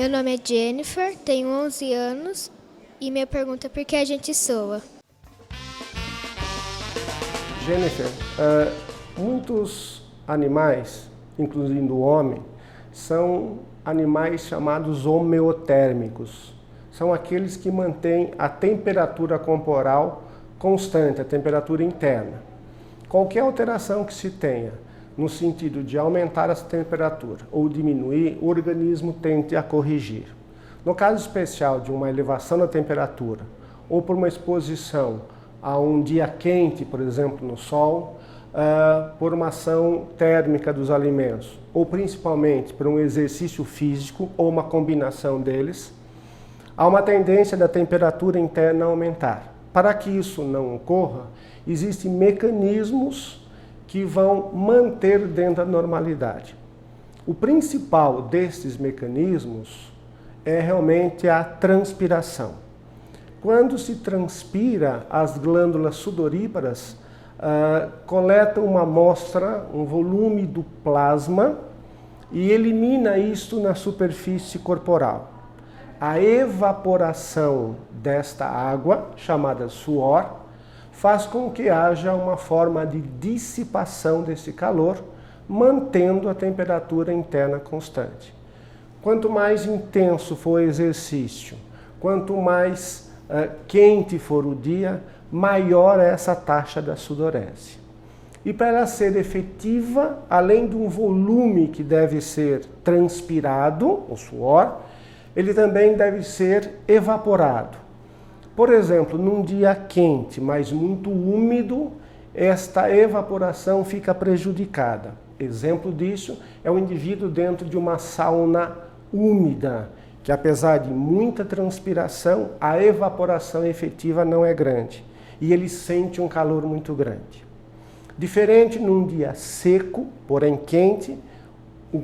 Meu nome é Jennifer, tenho 11 anos e minha pergunta é por que a gente soa? Jennifer, muitos animais, incluindo o homem, são animais chamados homeotérmicos. São aqueles que mantêm a temperatura corporal constante, a temperatura interna. Qualquer alteração que se tenha no sentido de aumentar essa temperatura ou diminuir, o organismo tende a corrigir. No caso especial de uma elevação da temperatura ou por uma exposição a um dia quente, por exemplo, no sol, por uma ação térmica dos alimentos, ou principalmente por um exercício físico ou uma combinação deles, há uma tendência da temperatura interna a aumentar. Para que isso não ocorra, existem mecanismos que vão manter dentro da normalidade. O principal desses mecanismos é realmente a transpiração. Quando se transpira, as glândulas sudoríparas coletam uma amostra, um volume do plasma e elimina isto na superfície corporal. A evaporação desta água, chamada suor, faz com que haja uma forma de dissipação desse calor, mantendo a temperatura interna constante. Quanto mais intenso for o exercício, quanto mais quente for o dia, maior é essa taxa da sudorese. E para ela ser efetiva, além de um volume que deve ser transpirado, o suor, ele também deve ser evaporado. Por exemplo, num dia quente, mas muito úmido, esta evaporação fica prejudicada. Exemplo disso é o indivíduo dentro de uma sauna úmida, que apesar de muita transpiração, a evaporação efetiva não é grande e ele sente um calor muito grande. Diferente num dia seco, porém quente,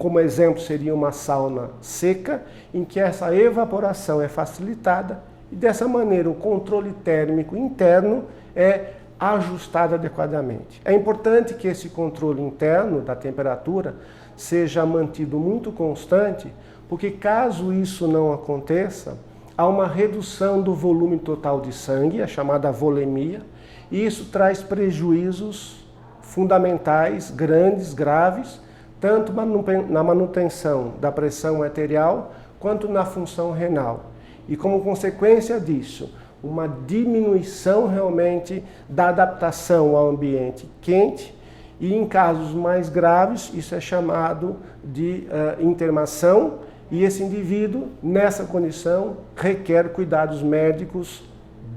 como exemplo seria uma sauna seca, em que essa evaporação é facilitada e dessa maneira o controle térmico interno é ajustado adequadamente. É importante que esse controle interno da temperatura seja mantido muito constante, porque caso isso não aconteça, há uma redução do volume total de sangue, a chamada volemia, e isso traz prejuízos fundamentais, grandes, graves, tanto na manutenção da pressão arterial quanto na função renal. E como consequência disso, uma diminuição realmente da adaptação ao ambiente quente e em casos mais graves isso é chamado de internação e esse indivíduo nessa condição requer cuidados médicos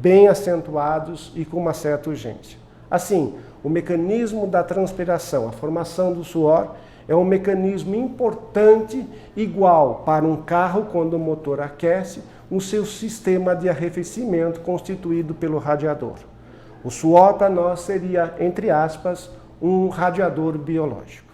bem acentuados e com uma certa urgência. Assim, o mecanismo da transpiração, a formação do suor, é um mecanismo importante, igual para um carro quando o motor aquece, o seu sistema de arrefecimento constituído pelo radiador. O suor para nós seria, entre aspas, um radiador biológico.